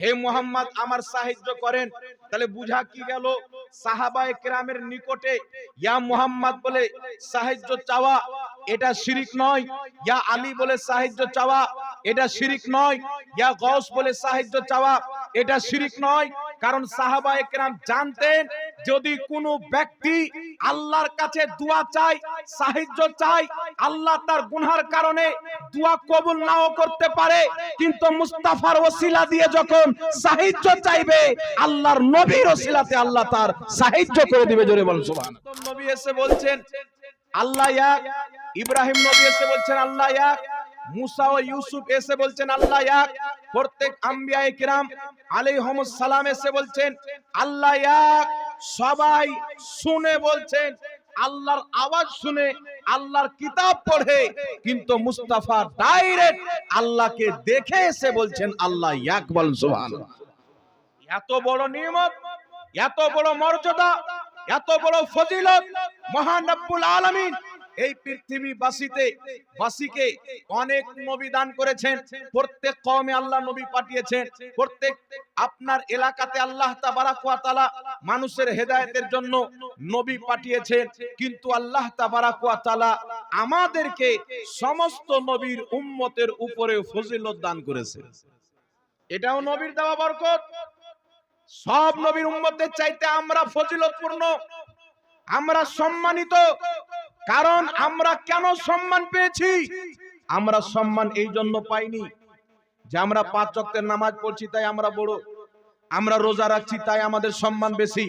হে মুহাম্মদ আমার সাহায্য করেন। তাহলে বুঝা কি গেল, সাহাবায়ে কেরামের নিকটে ইয়া মুহাম্মদ বলে সাহায্য চাওয়া এটা শিরক নয়, ইয়া আলী বলে সাহায্য চাওয়া এটা শিরক নয়, ইয়া গৌস বলে সাহায্য চাওয়া এটা শিরক নয়। কারণ সাহাবায়ে কেরাম জানতেন যদি কোনো ব্যক্তি আল্লাহর কাছে দোয়া চায়, সাহায্য চায়, আল্লাহ তার গুনাহের কারণে দোয়া কবুল নাও করতে পারে, কিন্তু মুস্তাফার ওসিলা দিয়ে যখন সাহায্য চাইবে আল্লাহর নবীর ওসিলাতে আল্লাহ তার সাহায্য করে দিবে। জোরে বলুন সুবহানাল্লাহ। নবী এসে বলছেন আল্লাহ এক, ইব্রাহিম নবী এসে বলছেন আল্লাহ এক, মুসা ও ইউসুফ এসে বলছেন আল্লাহ এক, প্রত্যেক আম্বিয়ায়ে কিরাম আলাইহিমুস সালাম এসে বলছেন আল্লাহ এক। সবাই শুনে বলছেন, আল্লাহর আওয়াজ শুনে, আল্লাহর কিতাব পড়ে, কিন্তু মুস্তাফা ডাইরেক্ট আল্লাহকে দেখে এসে বলছেন আল্লাহ এক। বলেন সুবহানাল্লাহ। এত বড় নিয়ামত, এত বড় মর্যাদা, এত বড় ফজিলত মহান রব্বুল আলামিন এই বাসীকে অনেক নবী দান করেছেন। প্রত্যেক কওমে আল্লাহ নবী পাঠিয়েছেন, প্রত্যেক আপনার এলাকাতে আল্লাহ তাবারাক ওয়া তাআলা মানুষের হেদায়েতের জন্য নবী পাঠিয়েছেন। কিন্তু আল্লাহ তাবারাক ওয়া তাআলা আমাদেরকে সমস্ত নবীর উম্মতের উপরে ফজিলত দান করেছেন। এটাও নবীর দেওয়া বরকত। সব নবীর উম্মতের চাইতে আমরা ফজিলতপূর্ণ, আমরা সম্মানিত। কারণ আমরা কেন সম্মান পেয়েছি? আমরা সম্মান এই জন্য পাইনি যে আমরা 5 ওয়াক্তের নামাজ পড়ছি তাই আমরা বড়, আমরা রোজা রাখছি তাই আমাদের সম্মান বেশি।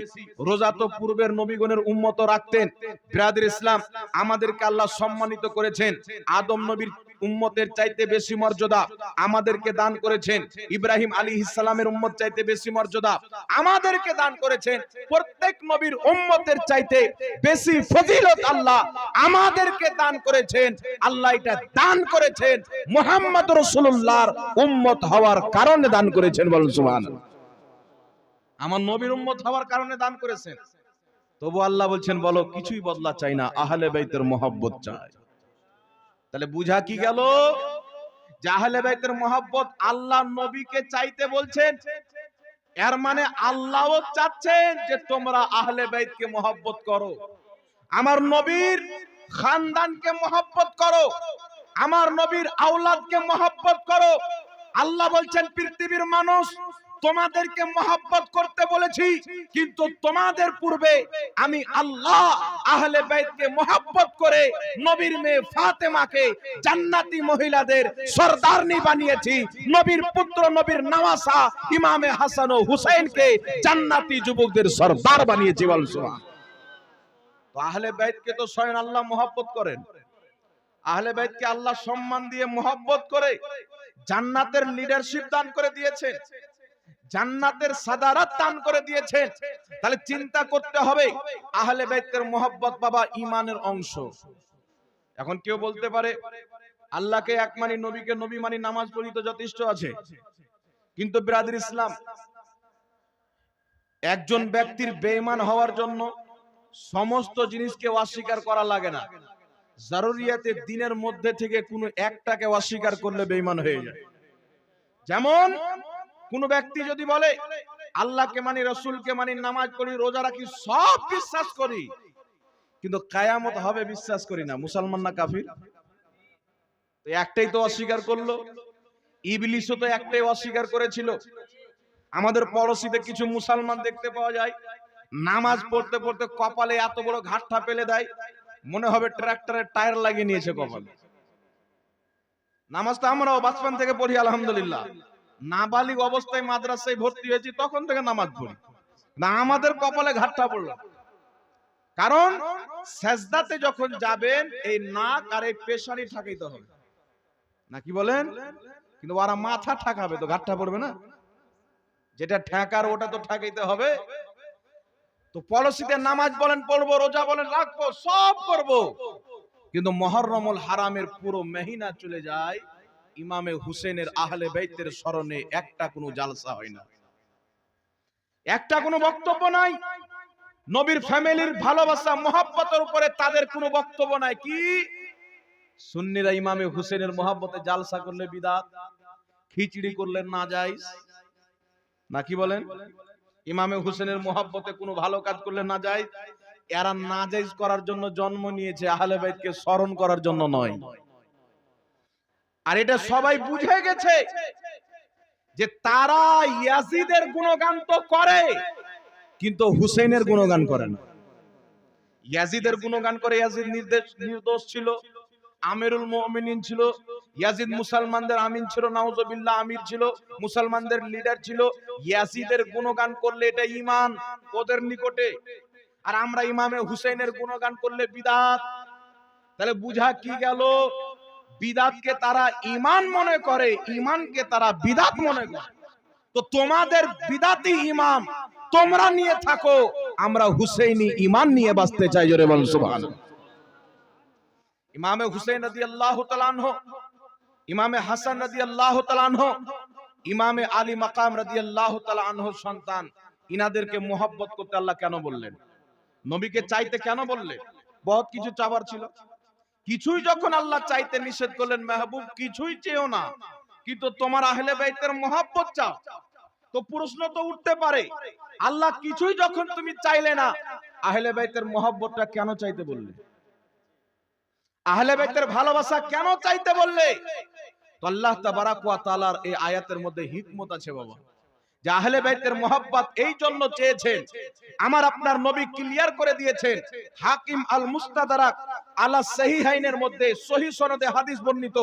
রোজা তো পূর্বের নবীগণের উম্মত রাখতেন। ব্রাদার ইসলাম, আমাদেরকে আল্লাহ সম্মানিত করেছেন। আদম নবীর উম্মতের চাইতে বেশি মর্যাদা আমাদেরকে দান করেছেন। ইব্রাহিম আলাইহিস সালামের উম্মত চাইতে বেশি মর্যাদা আমাদেরকে দান করেছেন। প্রত্যেক নবীর উম্মতের চাইতে বেশি ফজিলত আল্লাহ আমাদেরকে দান করেছেন। আল্লাহ এটা দান করেছেন মুহাম্মদ রাসূলুল্লাহর উম্মত হওয়ার কারণে দান করেছেন। বলুন সুবহানাল্লাহ। আমার নবীর উম্মত হওয়ার কারণে দান করেছেন। তবু আল্লাহ বলছেন বলো কিছুই বদলা চাই না, আহলে বাইতের মহব্বত চাই। তাহলে বুঝা কি গেল যে আহলে বাইতের মহব্বত আল্লাহ নবীকে চাইতে বলছেন, এর মানে আল্লাহও চাচ্ছেন যে তোমরা আহলে বাইতকে মহব্বত করো, আমার নবীর খানদানকে মহব্বত করো, আমার নবীর আওলাদকে মহব্বত করো। আল্লাহ বলছেন পৃথিবীর মানুষ তোমাদেরকে মহব্বত করতে বলেছি, কিন্তু তোমাদের পূর্বে আমি আল্লাহ আহলে বাইতকে মহব্বত করে নবীর মেয়ে ফাতেমাকে জান্নাতি মহিলাদের সরদারনি বানিয়েছি, নবীর পুত্র নবীর নওয়াসা ইমামে হাসান ও হুসাইনকে জান্নাতি যুবকদের সরদার বানিয়েছি। বল সুবহানাল্লাহ। তো আহলে বাইতকে তো স্বয়ং আল্লাহ মহব্বত করেন। আহলে বাইতকে আল্লাহ সম্মান দিয়ে মহব্বত করে জান্নাতের লিডারশিপ দান করে দিয়েছেন, জান্নাতের সাদারাত দান করে দিয়েছেন। তাহলে চিন্তা করতে হবে আহলে বাইতের মহব্বত বাবা ঈমানের অংশ। এখন কেউ বলতে পারে আল্লাহকে এক মানি, নবীকে নবী মানি, নামাজ পড়ি তো যথেষ্ট আছে। কিন্তু ব্রাদার ইসলাম, একজন ব্যক্তির বেঈমান হওয়ার জন্য সমস্ত জিনিসকে অস্বীকার করা লাগে না। জরুরিয়াতের দিনের মধ্যে থেকে কোনো একটাকে অস্বীকার করলে বেঈমান হয়ে যায়। যেমন কোন ব্যক্তি যদি বলে আল্লাহকে মানি, রাসূলকে মানি, নামাজ পড়ি, রোজা রাখি, সব বিশ্বাস করি, কিন্তু কিয়ামত হবে বিশ্বাস করি না, মুসলমান না কাফির? তো একটাই তো অস্বীকার করলো। ইবলিসও তো একটাই অস্বীকার করেছিল। আমাদের পড়োশিতে কিছু মুসলমান দেখতে পাওয়া যায় নামাজ পড়তে পড়তে কপালে এত বড় ঘাটটা ফেলে দেয়, মনে হবে ট্রাক্টরের টায়ার লাগিয়ে নিয়েছে কপালে। নামাজটা আমরাও বাচপান থেকে পড়ি আলহামদুলিল্লাহ, নাবালিগ অবস্থায় মাদ্রাসায় ভর্তি হয়েছি তখন থেকে নামাজ পড়ি, না আমাদের কপালে ঘাটটা পড়লো। কারণ সেজদাতে যখন যাবেন এই নাক আর এই পেশানি ঠাকাইতে হবে, নাকি বলেন? কিন্তু ওরা মাথা ঠাকাবে তো ঘাটটা পড়বে না, যেটা ঠেকার ওটা তো ঠাকাইতে হবে। তো পলিসিতে নামাজ বলেন পড়বো, রোজা বলেন রাখবো, সব করবো, কিন্তু মুহররমুল হারামের পুরো মহিনা চলে যায় ইমামে হুসেনের আহলে বাইতের স্মরণে একটা কোনো জালসা হয় না, একটা কোনো বক্তব্য নাই। নবীর ফ্যামিলির ভালোবাসা মহব্বতের উপরে তাদের কোনো বক্তব্য নাই। কি সুন্নিরা ইমামে হুসেনের মহব্বতে জালসা করলে বিদআত, খিচড়ি করলে নাজায়েজ, নাকি বলেন? ইমামে হুসেনের মোহাব্বতে কোনো ভালো কাজ করলে না যায়, এরা নাজায়েজ করার জন্য জন্ম নিয়েছে, আহলে বাইতকে স্মরণ করার জন্য নয়। আর এটা সবাই বুঝে গেছে যে তারা ইয়াজিদের গুণগান তো করে, কিন্তু হুসেনের গুণগান করে না। ইয়াজিদের গুণগান করে, ইয়াজিদ নির্দোষ ছিল, আমিরুল মুমিনিন ছিল, ইয়াজিদ মুসলমানদের আমিন ছিল, নাউজুবিল্লাহ আমির ছিল, মুসলমানদের লিডার ছিল। ইয়াজিদের গুণগান করলে এটা ঈমান ওদের নিকটে, আর আমরা ইমামে হুসেনের গুণগান করলে বিদআত। তাহলে বুঝা কি গেল? বিদআতকে তারা ঈমান মনে করে, ঈমানকে তারা বিদআত মনে করে। তো তোমাদের বিদআতি ইমাম তোমরা নিয়ে থাকো, আমরা হুসেইনি ঈমান নিয়ে বাঁচতে চাই। জোরে বল সুবহানাল্লাহ। ইমামে হুসেন রাদিয়াল্লাহু তাআলা আনহু, ইমামে হাসান রাদিয়াল্লাহু তাআলা আনহু, ইমামে আলী মাকাম রাদিয়াল্লাহু তাআলা আনহুর সন্তান, ইনাদেরকে মোহাব্বত করতে আল্লাহ কেন বললেন? নবীকে চাইতে কেন বললেন? বহুত কিছু চাবার ছিল, কিছুই যখন আল্লাহ চাইতে নিষেধ করলেন, মেহবুব কিছুই চেয়েও না, কিন্তু তোমার আহলে বাইতের মোহাব্বত চাও। তো প্রশ্ন তো উঠতে পারে, আল্লাহ কিছুই যখন তুমি চাইলে না, আহলে বাইতের মোহাব্বতটা কেন চাইতে বললে? আহলে বাইতের ভালোবাসা কেন চাইতে বললে? তো আল্লাহ তাবারাক ওয়া তাআলার এই আয়াতের মধ্যে হিকমত আছে বাবা, যে আহলে বাইতের মোহাব্বত এই জন্য চেয়েছেন। আমার আপনার নবী ক্লিয়ার করে দিয়েছেন, হাকিম আল মুস্তাদরাক আলা সহিহাইনের মধ্যে সহিহ সনদে হাদিস বর্ণিত।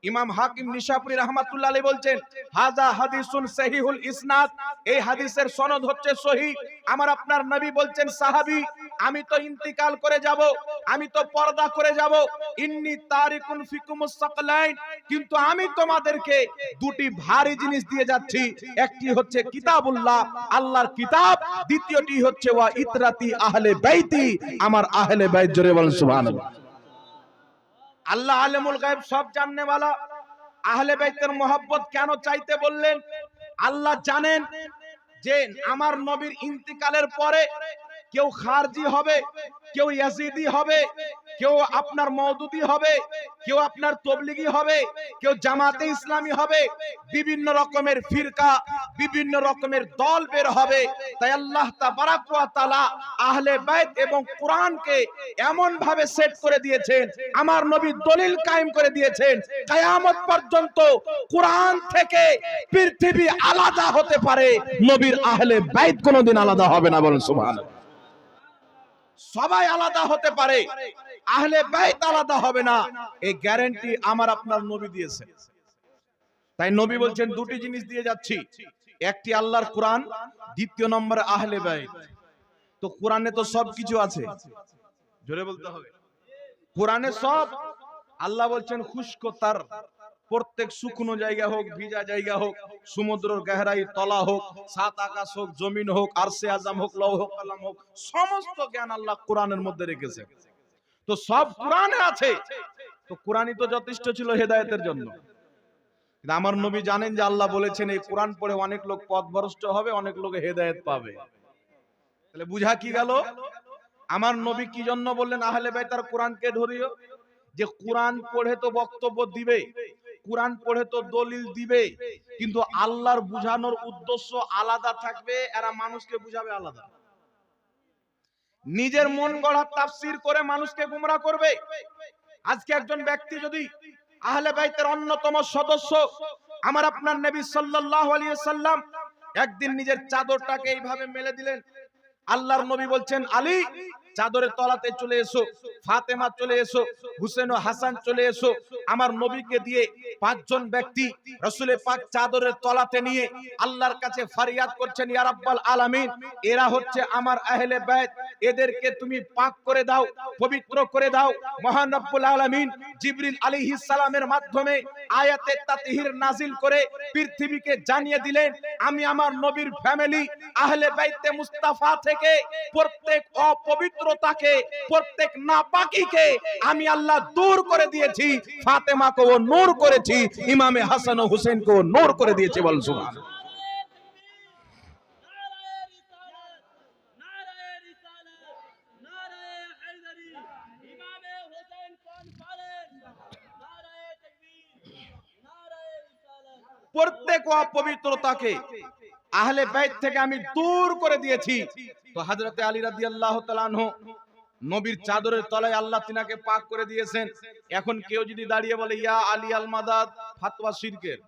ইমাম হাকিম নিশাপুরী রাহমাতুল্লাহ আলাইহি বলছেন, হাযা হাদিসুন সহিহুল ইসনাদ, এই হাদিসের সনদ হচ্ছে সহিহ। আমার আপনার নবী বলছেন, সাহাবী আমি তো ইন্তিকাল করে যাব, আমি তো পর্দা করে যাব, ইন্নী তারিকুন ফিকুমুস সাকলাইন, কিন্তু আমি তোমাদেরকে দুটি ভারী জিনিস দিয়ে যাচ্ছি। একটি হচ্ছে কিতাবুল্লাহ, আল্লাহর কিতাব, দ্বিতীয়টি হচ্ছে ওয়া ইতরাতি আহলে বাইতি, আমার আহলে বাইত। জোরে বলেন সুবহানাল্লাহ। আল্লাহ আলিমুল গায়ব, সব জাননে वाला, আহলে বাইতের মোহাব্বত কেন চাইতে বললেন? আল্লাহ জানেন যে আমার নবীর ইন্তিকালের পরে কেউ খারজি হবে, কেউ ইয়াজিদি হবে, কেউ আপনার মওদুদি হবে, কেউ আপনার তবলিগি হবে, কেউ জামাতে ইসলামী হবে, বিভিন্ন রকমের ফিরকা, বিভিন্ন রকমের দল বের হবে। তাই আল্লাহ তাবারাক ওয়া তাআলা আহলে বাইত এবং কোরআনকে এমন ভাবে সেট করে দিয়েছেন, আমার নবী দলিল কায়েম করে দিয়েছেন, কিয়ামত পর্যন্ত কোরআন থেকে পৃথিবী আলাদা হতে পারে, নবীর আহলে বাইত কোনোদিন আলাদা হবে না। বলেন সুবহানাল্লাহ। সবাই আলাদা হতে পারে, আহলে বাইত আলাদা হবে না, এই গ্যারান্টি আমার আপনার নবী দিয়েছেন। তাই নবী বলছেন দুটি জিনিস দিয়ে যাচ্ছি, একটি আল্লাহর কোরআন, দ্বিতীয় নম্বরে আহলে বাইত। তো কোরআনে তো সব কিছু আছে, জোরে বলতে হবে, কোরআনে সব। আল্লাহ বলছেন খুশক তার, প্রত্যেক শুকনো জায়গা হোক, ভিজা জায়গা হোক, সমুদ্রের গহরাই তলা হোক, সাত আকাশ হোক, জমিন হোক, আরশে আজম হোক, লৌহ কলম হোক, সমস্ত জ্ঞান আল্লাহ কোরআনের মধ্যে রেখেছে। তো সব কোরআনে আছে, তো কোরআনই তো যথেষ্ট ছিল হেদায়েতের জন্য। আমার নবী জানেন যে আল্লাহ বলেছেন এই কোরআন পড়ে অনেক লোক পথভ্রষ্ট হবে, অনেক লোক হেদায়েত পাবে। তাহলে বুঝা কি গেল? আমার নবী কি জন্য বললেন আহলে বাইত আর কোরআনকে ধরিও? যে কোরআন পড়ে তো বক্তব্য দিবে, কোরআন পড়ে তো দলিল দিবে, কিন্তু আল্লাহর বুঝানোর উদ্দেশ্য আলাদা থাকবে, এরা মানুষকে বুঝাবে আলাদা। নিজের মন গড়া তাফসীর করে মানুষকে গুমরাহ করবে। আজকে একজন ব্যক্তি যদি আহলে বাইতের অন্যতম সদস্য, আমার আপনার নবী সাল্লাল্লাহু আলাইহি ওয়াসাল্লাম একদিন নিজের চাদরটাকে এইভাবে মেলে দিলেন। আল্লাহর নবী বলছেন, আলী চাদরের তলাতে চলে এসো, ফাতেমা চলে এসো, হুসেন ও হাসান চলে এসো। আমার নবীকে দিয়ে পাঁচজন ব্যক্তি রাসূল পাক চাদরের তলাতে নিয়ে আল্লাহর কাছে ফরিয়াদ করছেন, ইয়া রাব্বাল আলামিন, এরা হচ্ছে আমার আহলে বাইত, এদেরকে তুমি পাক করে দাও, পবিত্র করে দাও। মহান রব্বুল আলামিন জিবরিল আলাইহিস সালামের মাধ্যমে আয়াতে তাতহির নাজিল করে পৃথিবীকে জানিয়ে দিলেন, আমি আমার নবীর ফ্যামিলি আহলে বাইতে মুস্তাফা থেকে প্রত্যেক অপবিত্রতাকে, প্রত্যেক নাপাকিকে আমি আল্লাহ দূর করে দিয়েছি। ফাতেমাকেও নূর করেছি, ইমামে হাসান ও হুসেনকেও নূর করে দিয়েছি। বল সুবহানাল্লাহ। প্রত্যেক অপবিত্রতাকে আহলে বাইত থেকে আমি দূর করে দিয়েছি। তো হযরতে আলী রাদিয়াল্লাহু তাআলা আনহু নবীর চাদরের তলায় আল্লাহ তিনাকে পাক করে দিয়েছেন। এখন কেউ যদি দাঁড়িয়ে বলে ইয়া আলী আল মাদাদ, ফাতওয়া শিরকের।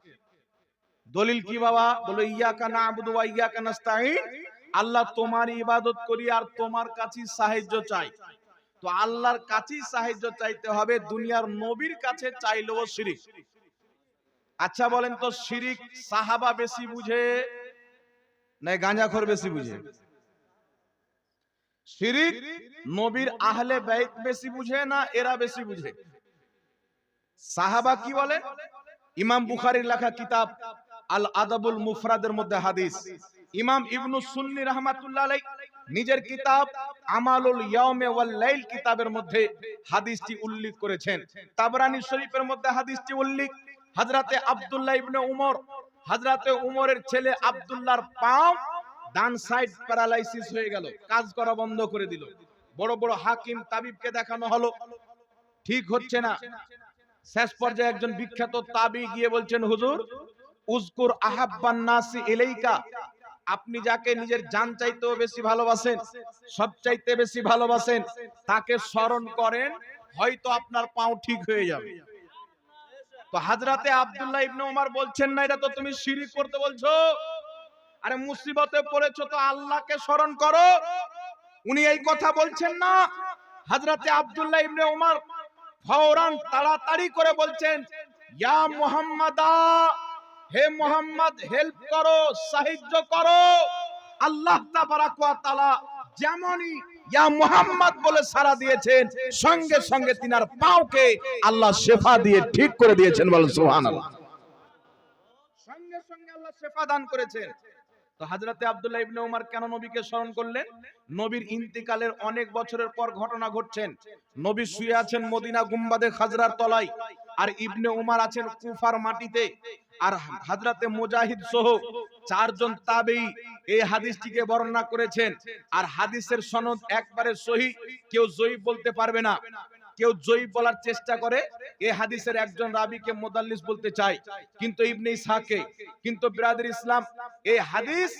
দলিল কি বাবা? বলে ইয়াকা না'বুদু ওয়া ইয়াকা নাস্তাঈন, আল্লাহ তোমার ইবাদত করি আর তোমার কাছেই সাহায্য চাই। তো আল্লাহর কাছেই সাহায্য চাইতে হবে, দুনিয়ার নবীর কাছে চাইলেও শিরক। আচ্ছা বলেন তো, শিরক সাহাবা বেশি বুঝে না গাঁজাখোর বেশি বুঝে? শিরক নবীর আহলে বাইত বেশি বুঝে না এরা বেশি বুঝে? সাহাবা কি বলে? ইমাম বুখারীর লেখা কিতাব আল আদাবুল মুফরাদের মধ্যে হাদিস, ইমাম ইবনু সুন্নি রাহমাতুল্লাহ আলাইহি নিজের কিতাব আমালুল ইয়াউমি ওয়াল লাইল কিতাবের মধ্যে হাদিসটি উল্লেখ করেছেন। তাবরানী শরীফের মধ্যে হাদিসটি উল্লেখ। হযরতে আব্দুল্লাহ ইবনে উমর, হযরতে উমরের ছেলে আব্দুল্লাহর পা ডান সাইড প্যারালাইসিস হয়ে গেল, কাজ করা বন্ধ করে দিল। বড় বড় হাকিম তাবিবকে দেখানো হলো, ঠিক হচ্ছে না। শেষ পর্যায়ে একজন বিখ্যাত তাবি গিয়ে বলছেন, হুজুর উযকুর আহাব্বান নাসি ইলাইকা, আপনি যাকে নিজের জান চাইতেও বেশি ভালোবাসেন, সবচাইতে বেশি ভালোবাসেন, তাকে স্মরণ করেন, হয়তো আপনার পাও ঠিক হয়ে যাবে। তো হযরতে আব্দুল্লাহ ইবনে উমর বলছেন, না এটা তো তুমি শিরক করতে বলছো। আরে মুসিবতে পড়েছো তো আল্লাহকে স্মরণ করো। উনি এই কথা বলছেন না। হযরতে আব্দুল্লাহ ইবনে উমর ফওরান তাড়াতাড়ি করে বলছেন, ইয়া মুহাম্মাদা, হে মুহাম্মদ হেল্প করো, সাহায্য করো। আল্লাহ তাবারাক ওয়া তাআলা যেমনই ইয়া মুহাম্মদ বলে সাড়া দিয়েছেন, সঙ্গে সঙ্গে তিনার পাওকে আল্লাহ শিফা দিয়ে ঠিক করে দিয়েছেন। বলেন সুবহানাল্লাহ। সঙ্গে সঙ্গে আল্লাহ শিফা দান করেছেন। তো হযরতে আব্দুল্লাহ ইবনে উমর কেন নবীকে স্মরণ করলেন? নবীর ইন্তিকালের অনেক বছরের পর ঘটনা ঘটছেন। নবী শুয়ে আছেন মদিনা গুম্বাদে খাজরার তলায়, আর ইবনে উমর আছেন কুফার মাটিতে। আর হযরতে মুজাহিদ সহ চারজন তাবেঈ এই হাদিসটিকে বর্ণনা করেছেন। আর হাদিসের সনদ একবারে সহিহ, কেউ জয়ীফ বলতে পারবে না। কেউ জয়ীফ বলার চেষ্টা করে, এই হাদিসের একজন রাবীকে মুদাল্লিস বলতে চায়, কিন্তু ইবনে ইসহাকে। কিন্তু বিরাদর ইসলাম, এই হাদিস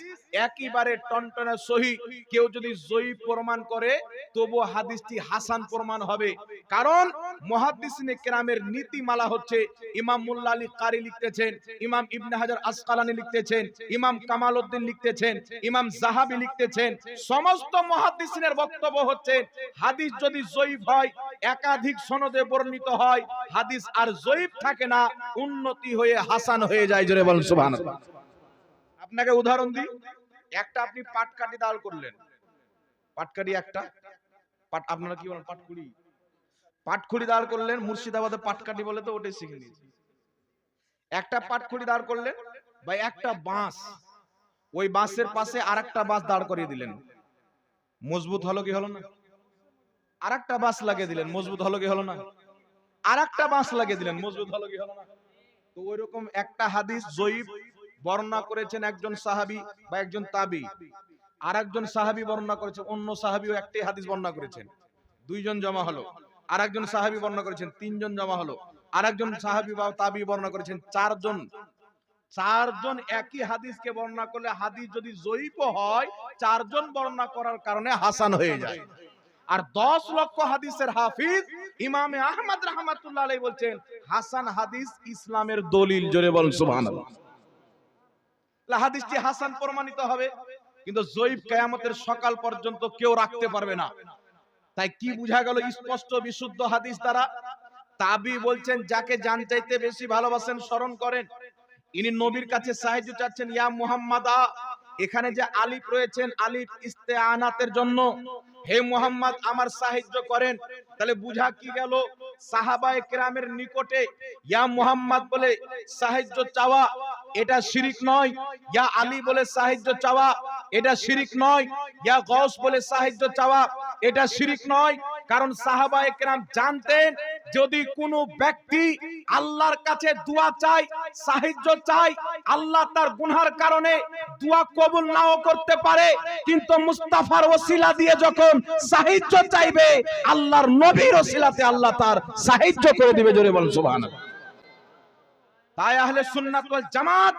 একেবারে টনটনে সহিহ। কেউ যদি জয়ীফ প্রমাণ করে তবু হাদিসটি হাসান প্রমাণ হবে। কারণ মুহাদ্দিসিনে কেরামের নীতিমালা হচ্ছে, ইমাম মুল্লা আলী কারি লিখতেছেন, ইমাম ইবনে হাজার আসকালানি লিখতেছেন, ইমাম কামালউদ্দিন লিখতেছেন, ইমাম যাহাবী লিখতেছেন, সমস্ত মুহাদ্দিসিনের বক্তব্য হচ্ছে হাদিস যদি জয়ীফ হয়, একাধিক সনদে বর্ণিত হয়, হাদিস আর জয়ীফ থাকে না, উন্নতি হয়ে হাসান হয়ে যায়। জোরে বলেন সুবহানাল্লাহ। আপনাকে উদাহরণ দিই, একটা আপনি পাটকাঠি দাল করলেন, পাটকাঠি একটা পাট, আপনারা কি বলেন পাটকুড়ি, পাটখুড়ি দাঁড় করলেন, মুর্শিদাবাদে পাটকাঠি বলে তো ওটাই শিখে নিয়েছি। একটা পাটখুড়ি দাঁড় করলেন বা একটা বাঁশ, ওই বাঁশের পাশে আরেকটা বাঁশ দাঁড় করিয়ে দিলেন, মজবুত হলো কি হলো না? আরেকটা বাঁশ লাগিয়ে দিলেন, মজবুত হলো কি হলো না? আরেকটা বাঁশ লাগিয়ে দিলেন, মজবুত হলো কি হলো না? তো ওইরকম একটা হাদিস জয়ীফ বর্ণনা করেছেন একজন সাহাবী বা একজন তাবী, আর একজন সাহাবী বর্ণনা করেছেন, অন্য সাহাবীও একটাই হাদিস বর্ণনা করেছেন, দুইজন জমা হলো। আর একজন সাহাবী বর্ণনা করেছেন, তিনজন জমা হলো। আর একজন সাহাবী বা তাবী বর্ণনা করেছেন, চারজন। চারজন একই হাদিসকে বর্ণনা করলে হাদিস যদি জয়ীফ হয়, চারজন বর্ণনা করার কারণে হাসান হয়ে যায়। আর 10 লক্ষ হাদিসের হাফিজ ইমামে আহমদ রাহমাতুল্লাহ আলাইহি বলছেন, হাসান হাদিস ইসলামের দলিল। জোরে বলেন সুবহানাল্লাহ। হাদিসটি হাসান প্রমাণিত হবে, কিন্তু জয়ীফ কিয়ামতের সকাল পর্যন্ত কেউ রাখতে পারবে না। তাই কি বোঝা গেল স্পষ্ট বিশুদ্ধ হাদিস দ্বারা? তাবী বলছেন, যাকে জান চাইতে বেশি ভালোবাসেন স্মরণ করেন। ইনি নবীর কাছে সাহায্য চাচ্ছেন, ইয়া মুহাম্মাদা। এখানে যে আলিফ রয়েছেন, আলিফ ইস্তেআনাতের জন্য, হে মুহাম্মদ আমার সাহায্য করেন। তাহলে বুঝা কি গেল? সাহাবায়ে কেরামের নিকটে ইয়া মুহাম্মদ বলে সাহায্য চাওয়া এটা শিরক নয়। ইয়া আলী বলে সাহায্য চাওয়া এটা শিরক নয়। ইয়া গৌস বলে সাহায্য চাওয়া এটা শিরক নয়। কারণ সাহাবায়ে কেরাম জানতেন, যদি কোনো ব্যক্তি আল্লাহর কাছে দোয়া চায়, সাহায্য চায়, আল্লাহ তার গুনাহের কারণে দোয়া কবুল নাও করতে পারে, কিন্তু মুস্তাফার ওসিলা দিয়ে যখন সাহায্য চাইবে, আল্লাহর নবীর ওসিলাতে আল্লাহ তার সাহায্য করে দিবে। জোরে বলেন সুবহানাল্লাহ। তাই আহলে সুন্নাত ওয়াল জামাত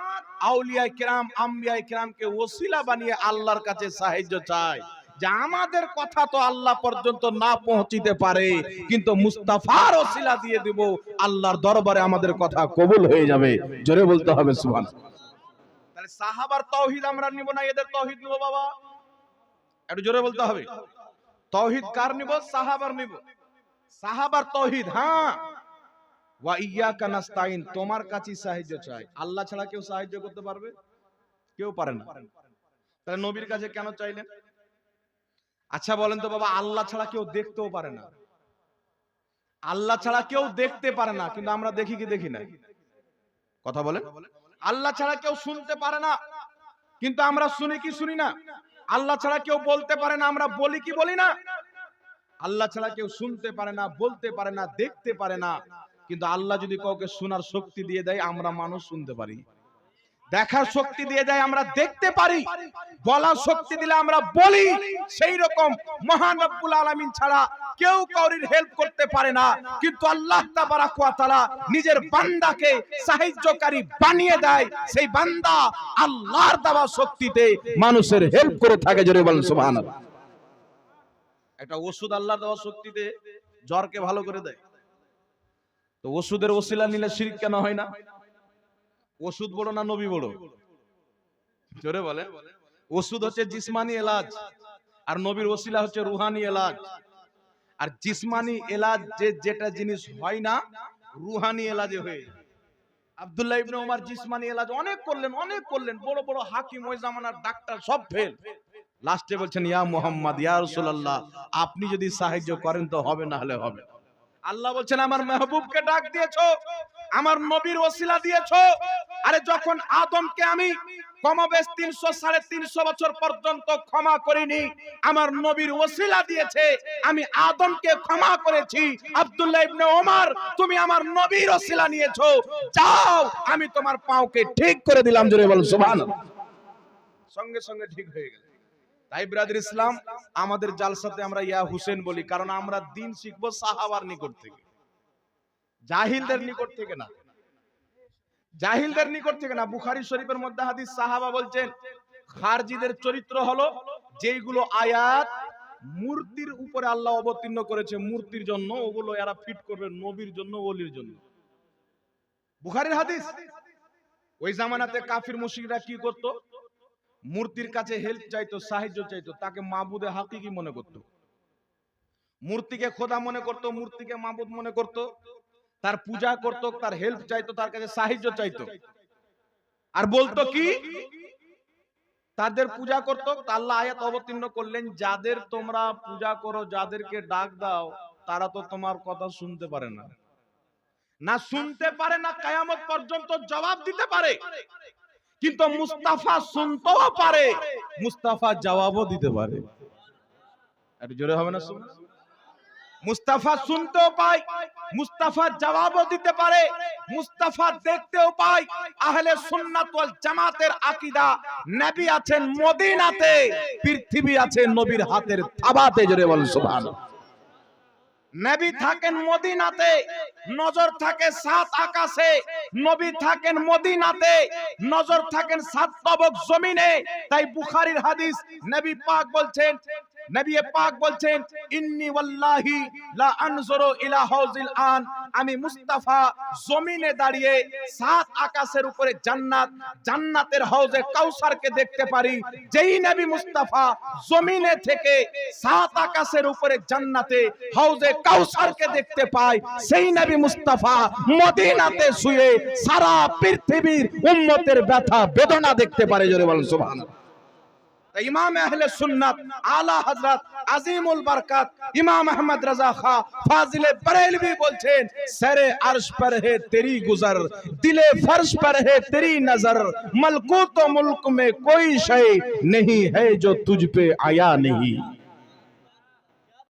আউলিয়ায়ে কেরাম আম্বিয়ায়ে কেরামকে ওসিলা বানিয়ে আল্লাহর কাছে সাহায্য চায় যে আমাদের কথা তো আল্লাহ পর্যন্ত না পৌঁছিতে পারে, কিন্তু মুস্তাফার ওসিলা দিয়ে দিব, আল্লাহর দরবারে আমাদের কথা কবুল হয়ে যাবে। জোরে বলতে হবে সুবহানাল্লাহ। তাহলে সাহাবার তাওহীদ আমরা নিব না এদের তাওহীদ নিব বাবা? একটু জোরে বলতে হবে। তাওহীদ কার নিব? সাহাবার নিব। সাহাবার তাওহীদ। হ্যাঁ, ওয়া ইয়াকা নাস্তাইন, তোমার কাছে সাহায্য চাই। আল্লাহ ছাড়া কেউ সাহায্য করতে পারবে? কেউ পারে না। তাহলে নবীর কাছে কেন চাইলেন? আচ্ছা বলেন তো বাবা, আল্লাহ ছাড়া কেউ দেখতেও পারে না। আল্লাহ ছাড়া কেউ দেখতে পারে না, কিন্তু আমরা দেখি কি দেখি না? কথা বলেন। আল্লাহ ছাড়া কেউ শুনতে পারে না, কিন্তু আমরা শুনি কি শুনি না? আল্লাহ ছাড়া কেউ বলতে পারে না, আমরা বলি কি বলি না? আল্লাহ ছাড়া কেউ শুনতে পারে না, বলতে পারে না, দেখতে পারে না, কিন্তু আল্লাহ যদি কাউকে শোনার শক্তি দিয়ে দেয়, আমরা মানুষ শুনতে পারি। দেখার শক্তি দিয়ে দেয়, আমরা দেখতে পারি। বলার শক্তি দিলে আমরা বলি। সেই রকম মহান রব্বুল আলামিন ছাড়া কেউ কাউরির হেল্প করতে পারে না, কিন্তু আল্লাহ তাবারাক ওয়া তাআলা নিজের বান্দাকে সাহায্যকারী বানিয়ে দেয়। সেই বান্দা আল্লাহর দেওয়া শক্তিতে মানুষের হেল্প করে থাকে। জোরে বলেন সুবহানাল্লাহ। একটা ওষুধ আল্লাহর দেওয়া শক্তিতে জ্বরকে ভালো করে দেয়। তো ওষুধের ওসিলা নিলে শিরক কেন হয় না? ওষুধ বড় না নবী বড়? জোরে বলে। ওষুধ হচ্ছে জিসমানি এলাজ, আর নবীর ওসিলা হচ্ছে রুহানি এলাজ। আর জিসমানি এলাজ যেটা জিনিস হয় না, রুহানি এলাজে হয়ে যায়। আব্দুল্লাহ ইবনে ওমর জিসমানি এলাজ অনেক করলেন, বড় বড় হাকিম ওই জামানার ডাক্তার সব ফেল। লাস্টে বলছেন, ইয়া মুহাম্মদ, ইয়া রাসূলুল্লাহ, আপনি যদি সাহায্য করেন তো হবে, না হলে হবে। আল্লাহ বলছেন, আমার মেহবুবকে ডাক দিয়েছো, আমার নবীর ওসিলা দিয়েছো। আরে যখন আদমকে আমি কমবেশ 300-350 বছর পর্যন্ত ক্ষমা করিনি, আমার নবীর ওসিলা দিয়েছে, আমি আদমকে ক্ষমা করেছি। আব্দুল্লাহ ইবনে ওমর, তুমি আমার নবীর ওসিলা নিয়েছো, যাও আমি তোমার পাওকে ঠিক করে দিলাম। জোরে বল সুবহানাল্লাহ। সঙ্গে সঙ্গে ঠিক হয়ে গেল। তাই ব্রাদার ইসলাম, আমাদের জালসাতে আমরা ইয়া হুসেন বলি, কারণ আমরা দ্বীন শিখবো সাহাবার নিকট থেকে, জাহিলদের নিকট থেকে না। জাহিলদের নিকট থেকে না। বুখারী শরীফের মধ্যে হাদিস, সাহাবা বলছেন খারজিদের চরিত্র হলো যেইগুলো আয়াত মূর্তির উপরে আল্লাহ অবতীর্ণ করেছে মূর্তির জন্য, ওগুলো এরা ফিট করবে নবীর জন্য, ওলির জন্য। বুখারীর হাদিস। ওই জামানাতে কাফির মুশরিকরা কি করত? মূর্তির কাছে হেল্প চাইতো, সাহায্য চাইতো, তাকে মাবুদে হাকিকি মনে করত, মূর্তিকে খোদা মনে করত, মূর্তিকে মাবুদ মনে করত, তার পূজা করত, তার হেল্প চাইতো, তার কাছে সাহায্য চাইতো। আর বলতো কি? তাদের পূজা করত। আল্লাহ আয়াত অবতীর্ণ করলেন, যাদের তোমরা পূজা করো, যাদেরকে ডাক দাও, তারা তো তোমার কথা শুনতে পারে না। না শুনতে পারে না, কিয়ামত পর্যন্ত জবাব দিতে পারে, কিন্তু মুস্তাফা শুনতেও পারে, মুস্তাফা জবাবও দিতে পারে। আর জোরে হবে না? মুস্তাফা শুনতেও পায়, মুস্তাফা জবাবও দিতে পারে, মুস্তাফা দেখতেও পায়। আহলে সুন্নাত ওয়াল জামাতের আকীদা, নবী আছেন মদিনাতে, পৃথিবী আছে নবীর হাতের থাবাতে। জোরে বলেন সুবহানাল্লাহ। নবী থাকেন মদিনাতে, নজর থাকে 7 আকাশে। নবী থাকেন মদিনাতে, নজর থাকেন 7 তবক জমিনে। তাই বুখারীর হাদিস, নবী পাক বলছেন, ইন্নী ওয়াল্লাহি লা আনজুরু ইলা হাউজিল আন, আমি মুস্তাফা জমিনে দাঁড়িয়ে 7 আকাশের উপরে জান্নাতের হাউজে কাউসারকে দেখতে পারি। যেই নবী মুস্তাফা জমিনে থেকে 7 আকাশের উপরে জান্নাতে হাউজে কাউসারকে দেখতে পায়, সেই নবী মুস্তাফা মদিনাতে শুয়ে সারা পৃথিবীর উম্মতের ব্যথা বেদনা দেখতে পারে। জোরে বলেন সুবহানাল্লাহ। ইমাম আহলে সুন্নাত আলা হযরত আজিমুল বরকত ইমাম আহমদ রাজা খা ফাজিলে বরেলভী বলছেন, সরে আরশ पर है तेरी गुजर, दिले फर्श पर है तेरी नजर, मलकूत मुल्क में कोई शय नहीं है जो तुझ पे आया नहीं।